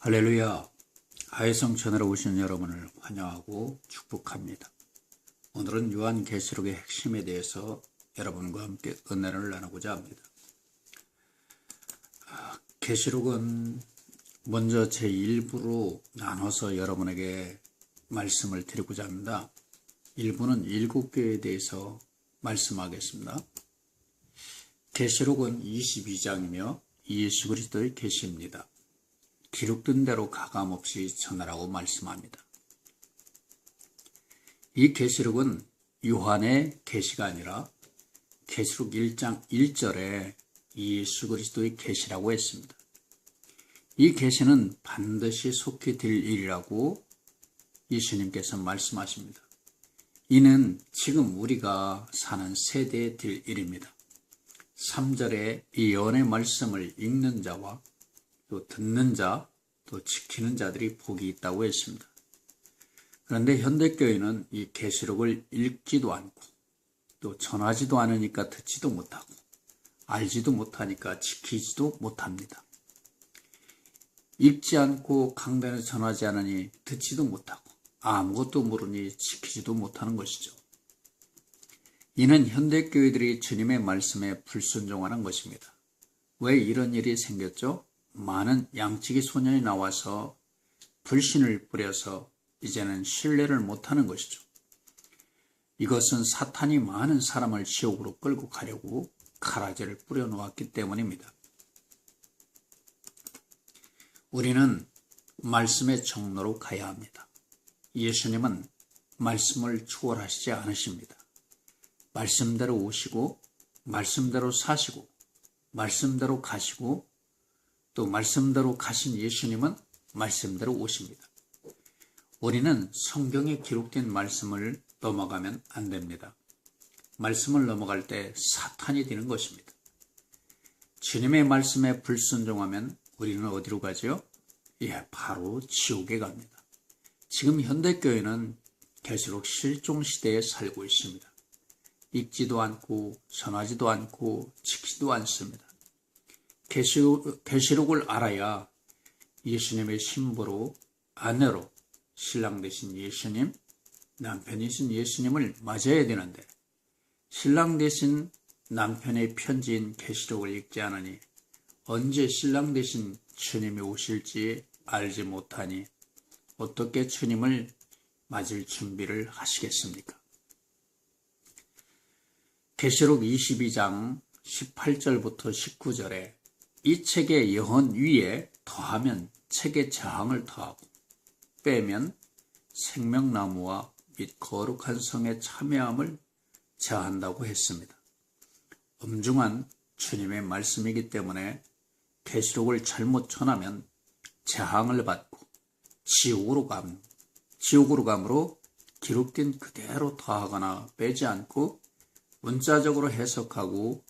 할렐루야. 하혜성 채널에 오신 여러분을 환영하고 축복합니다. 오늘은 요한계시록의 핵심에 대해서 여러분과 함께 은혜를 나누고자 합니다. 계시록은 먼저 제1부로 나눠서 여러분에게 말씀을 드리고자 합니다. 1부는 7교회에 대해서 말씀하겠습니다. 계시록은 22장이며 예수 그리스도의 계시입니다. 기록된 대로 가감없이 전하라고 말씀합니다. 이 계시록은 요한의 계시가 아니라 계시록 1장 1절에 예수 그리스도의 계시라고 했습니다. 이 계시는 반드시 속히 될 일이라고 예수님께서 말씀하십니다. 이는 지금 우리가 사는 세대에 될 일입니다. 3절에 이 예언의 말씀을 읽는 자와 또 듣는 자, 또 지키는 자들이 복이 있다고 했습니다. 그런데 현대교회는 이 계시록을 읽지도 않고 또 전하지도 않으니까 듣지도 못하고 알지도 못하니까 지키지도 못합니다. 읽지 않고 강단에 전하지 않으니 듣지도 못하고 아무것도 모르니 지키지도 못하는 것이죠. 이는 현대교회들이 주님의 말씀에 불순종하는 것입니다. 왜 이런 일이 생겼죠? 많은 양치기 소년이 나와서 불신을 뿌려서 이제는 신뢰를 못하는 것이죠. 이것은 사탄이 많은 사람을 지옥으로 끌고 가려고 가라지를 뿌려놓았기 때문입니다. 우리는 말씀의 정로로 가야 합니다. 예수님은 말씀을 초월하시지 않으십니다. 말씀대로 오시고 말씀대로 사시고 말씀대로 가시고 또 말씀대로 가신 예수님은 말씀대로 오십니다. 우리는 성경에 기록된 말씀을 넘어가면 안 됩니다. 말씀을 넘어갈 때 사탄이 되는 것입니다. 주님의 말씀에 불순종하면 우리는 어디로 가죠? 바로 지옥에 갑니다. 지금 현대교회는 계시록 실종 시대에 살고 있습니다. 읽지도 않고 전하지도 않고 지키지도 않습니다. 계시록을 알아야 예수님의 신부로 아내로 신랑 되신 예수님, 남편이신 예수님을 맞아야 되는데 신랑 되신 남편의 편지인 계시록을 읽지 않으니 언제 신랑 되신 주님이 오실지 알지 못하니 어떻게 주님을 맞을 준비를 하시겠습니까? 계시록 22장 18절부터 19절에 이 책의 여헌 위에 더하면 책의 저항을 더하고 빼면 생명나무와 및 거룩한 성의 참여함을 저한다고 했습니다. 엄중한 주님의 말씀이기 때문에 계시록을 잘못 전하면 저항을 받고 지옥으로 감으로 기록된 그대로 더하거나 빼지 않고 문자적으로 해석하고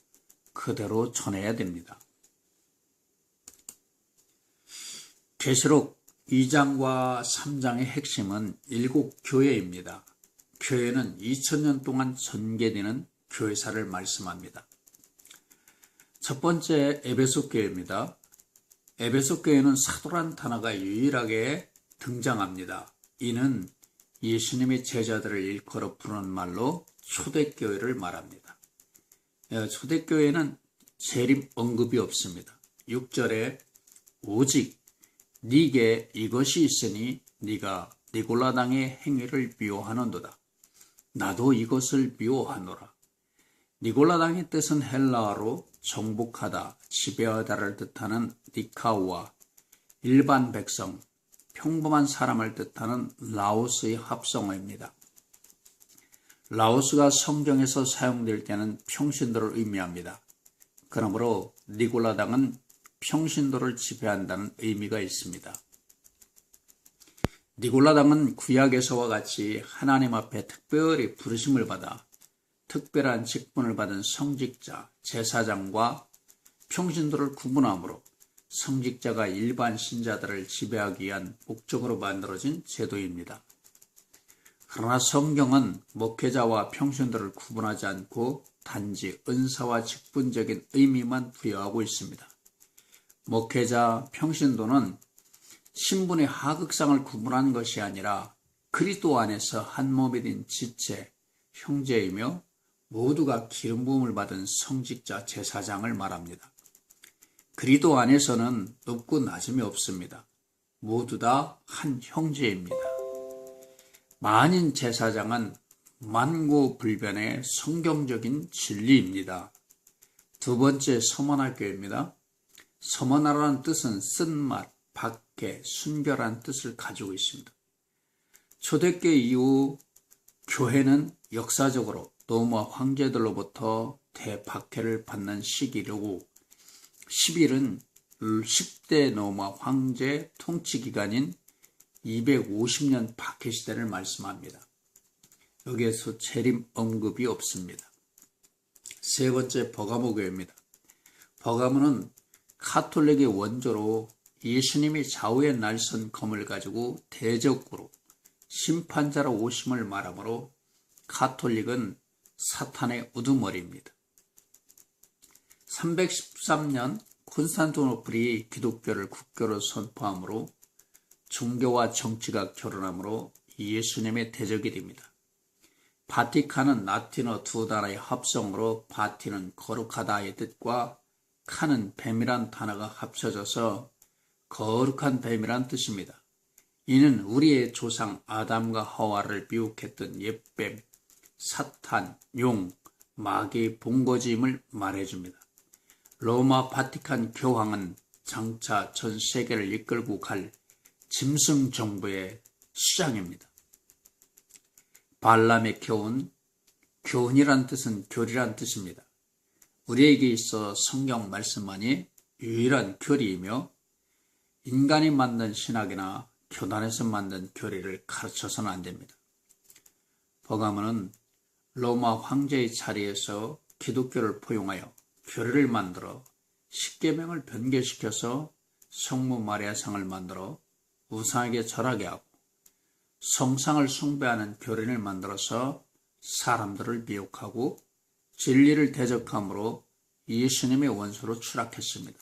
그대로 전해야 됩니다. 계시록 2장과 3장의 핵심은 7교회입니다. 교회는 2000년 동안 전개되는 교회사를 말씀합니다. 첫 번째 에베소 교회입니다. 에베소 교회는 사도란 단어가 유일하게 등장합니다. 이는 예수님의 제자들을 일컬어 부르는 말로 초대교회를 말합니다. 초대교회는 재림 언급이 없습니다. 6절에 오직 네게 이것이 있으니 네가 니골라당의 행위를 미워하는도다. 나도 이것을 미워하노라. 니골라당의 뜻은 헬라어로 정복하다, 지배하다를 뜻하는 니카우와 일반 백성, 평범한 사람을 뜻하는 라오스의 합성어입니다. 라오스가 성경에서 사용될 때는 평신도를 의미합니다. 그러므로 니골라당은 평신도를 지배한다는 의미가 있습니다. 니골라당은 구약에서와 같이 하나님 앞에 특별히 부르심을 받아 특별한 직분을 받은 성직자, 제사장과 평신도를 구분하므로 성직자가 일반 신자들을 지배하기 위한 목적으로 만들어진 제도입니다. 그러나 성경은 목회자와 평신도를 구분하지 않고 단지 은사와 직분적인 의미만 부여하고 있습니다. 목회자 평신도는 신분의 하극상을 구분하는 것이 아니라 그리스도 안에서 한 몸이 된 지체, 형제이며 모두가 기름 부음을 받은 성직자 제사장을 말합니다. 그리스도 안에서는 높고 낮음이 없습니다. 모두 다 한 형제입니다. 만인 제사장은 만고불변의 성경적인 진리입니다. 두 번째, 서머나교회입니다. 서머나라는 뜻은 쓴맛, 박해, 순결한 뜻을 가지고 있습니다. 초대교회 이후 교회는 역사적으로 로마 황제들로부터 대박해를 받는 시기로 10일은 10대 로마 황제 통치 기간인 250년 박해 시대를 말씀합니다. 여기에서 재림 언급이 없습니다. 세 번째, 버가모 교회입니다. 버가모는 카톨릭의 원조로 예수님이 좌우의 날선 검을 가지고 대적으로 심판자로 오심을 말하므로 카톨릭은 사탄의 우두머리입니다. 313년 콘스탄티노플이 기독교를 국교로 선포하므로 종교와 정치가 결혼하므로 예수님의 대적이 됩니다. 바티칸은 라틴어 두 단어의 합성으로 바티는 거룩하다의 뜻과 칸은 뱀이란 단어가 합쳐져서 거룩한 뱀이란 뜻입니다. 이는 우리의 조상 아담과 하와를 미혹했던 옛뱀, 사탄, 용, 마귀의 본거지임을 말해줍니다. 로마 바티칸 교황은 장차 전 세계를 이끌고 갈 짐승 정부의 수장입니다. 발람의 교훈, 교훈이란 뜻은 교리란 뜻입니다. 우리에게 있어 성경 말씀만이 유일한 교리이며 인간이 만든 신학이나 교단에서 만든 교리를 가르쳐서는 안 됩니다. 버가모는 로마 황제의 자리에서 기독교를 포용하여 교리를 만들어 십계명을 변개시켜서 성모 마리아상을 만들어 우상에게 절하게 하고 성상을 숭배하는 교린을 만들어서 사람들을 미혹하고 진리를 대적함으로 예수님의 원수로 추락했습니다.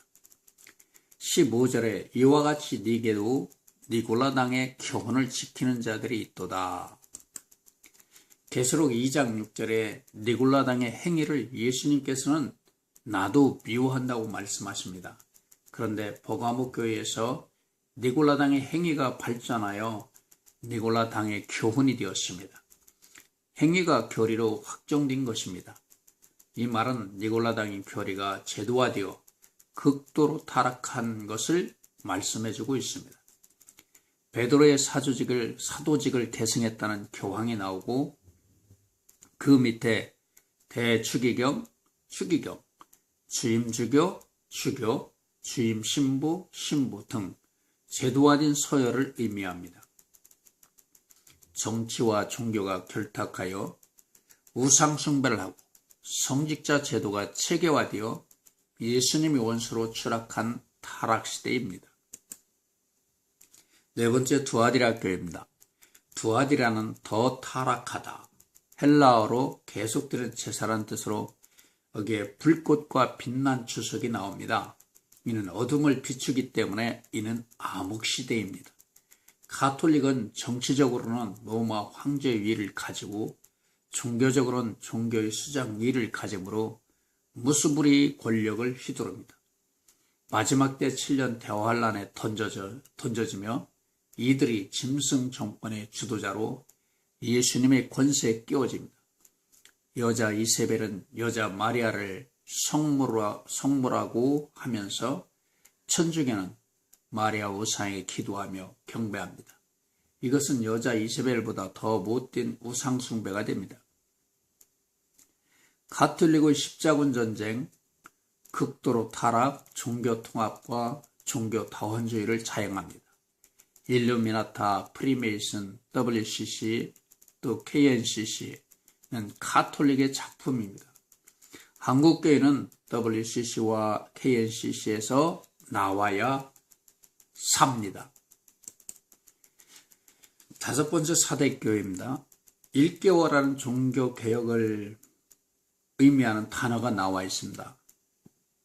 15절에 이와 같이 네게도 니골라당의 교훈을 지키는 자들이 있도다. 계시록 2장 6절에 니골라당의 행위를 예수님께서는 나도 미워한다고 말씀하십니다. 그런데 버가모 교회에서 니골라당의 행위가 발전하여 니골라당의 교훈이 되었습니다. 행위가 교리로 확정된 것입니다. 이 말은 니골라당의 교리가 제도화되어 극도로 타락한 것을 말씀해주고 있습니다. 베드로의 사도직을 계승했다는 교황이 나오고 그 밑에 대추기경, 추기경, 주임주교, 주교, 주임신부, 신부 등 제도화된 서열을 의미합니다. 정치와 종교가 결탁하여 우상숭배를 하고 성직자 제도가 체계화되어 예수님의 원수로 추락한 타락시대입니다. 네 번째, 두아디라 교회입니다. 두아디라는 더 타락하다, 헬라어로 계속되는 제사라는 뜻으로 여기에 불꽃과 빛난 주석이 나옵니다. 이는 어둠을 비추기 때문에 이는 암흑시대입니다. 가톨릭은 정치적으로는 로마 황제 위를 가지고 종교적으로는 종교의 수장 위를 가지므로 무수부리 권력을 휘두릅니다. 마지막 때 7년 대환란에 던져지며 이들이 짐승 정권의 주도자로 예수님의 권세에 끼워집니다. 여자 이세벨은 여자 마리아를 성모라고 하면서 천주교는 마리아 우상에 기도하며 경배합니다. 이것은 여자 이세벨보다 더 못된 우상숭배가 됩니다. 가톨릭의 십자군 전쟁, 극도로 타락, 종교 통합과 종교 다원주의를 자행합니다. 일루미나타, 프리메이슨, WCC, 또 KNCC는 가톨릭의 작품입니다. 한국교회는 WCC와 KNCC에서 나와야 삽니다. 다섯 번째, 사대교회입니다. 1개월하는 종교개혁을 의미하는 단어가 나와 있습니다.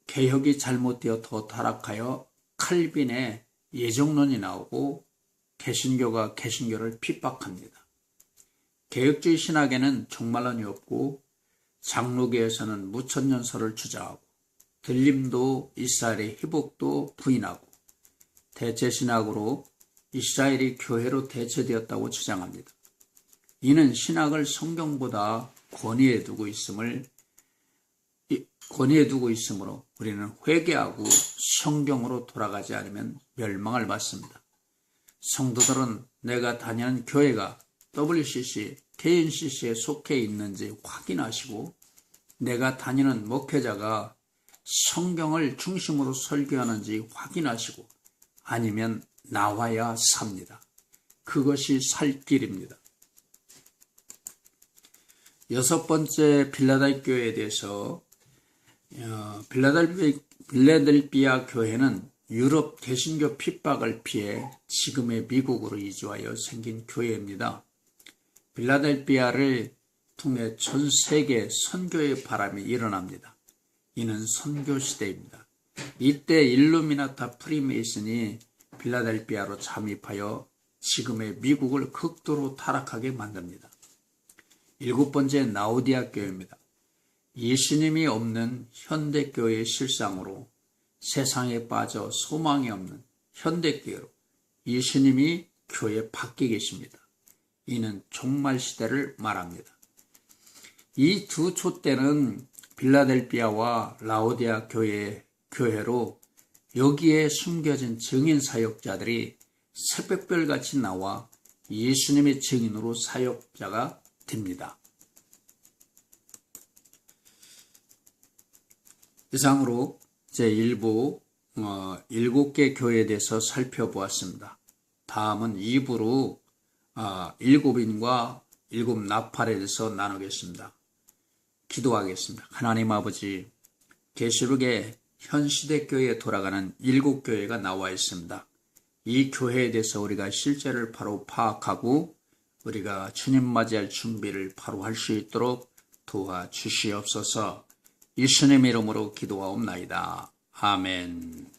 개혁이 잘못되어 더 타락하여 칼빈의 예정론이 나오고 개신교가 개신교를 핍박합니다. 개혁주의 신학에는 종말론이 없고 장로교에서는 무천년설을 주장하고 들림도 이스라엘의 회복도 부인하고 대체신학으로 이스라엘이 교회로 대체되었다고 주장합니다. 이는 신학을 성경보다 권위에 두고 있으므로 우리는 회개하고 성경으로 돌아가지 않으면 멸망을 받습니다. 성도들은 내가 다니는 교회가 WCC, KNCC에 속해 있는지 확인하시고 내가 다니는 목회자가 성경을 중심으로 설교하는지 확인하시고 아니면 나와야 삽니다. 그것이 살 길입니다. 여섯 번째 빌라델 교회에 대해서 빌라델비아 교회는 유럽 개신교 핍박을 피해 지금의 미국으로 이주하여 생긴 교회입니다. 빌라델비아를 통해 전 세계 선교의 바람이 일어납니다. 이는 선교 시대입니다. 이때 일루미나타 프리메이슨이 빌라델비아로 잠입하여 지금의 미국을 극도로 타락하게 만듭니다. 일곱 번째 라오디아 교회입니다. 예수님이 없는 현대교회의 실상으로 세상에 빠져 소망이 없는 현대교회로 예수님이 교회에 밖에 계십니다. 이는 종말 시대를 말합니다. 이 두 촛대는 빌라델비아와 라오디아 교회로 여기에 숨겨진 증인 사역자들이 새벽별같이 나와 예수님의 증인으로 사역자가 됩니다. 이상으로 제1부 7개 교회에 대해서 살펴보았습니다. 다음은 2부로 7인과 7 나팔에 대해서 나누겠습니다. 기도하겠습니다. 하나님 아버지, 계시록에 현시대 교회에 돌아가는 7교회가 나와 있습니다. 이 교회에 대해서 우리가 실제를 바로 파악하고 우리가 주님 맞이할 준비를 바로 할 수 있도록 도와주시옵소서. 예수님의 이름으로 기도하옵나이다. 아멘.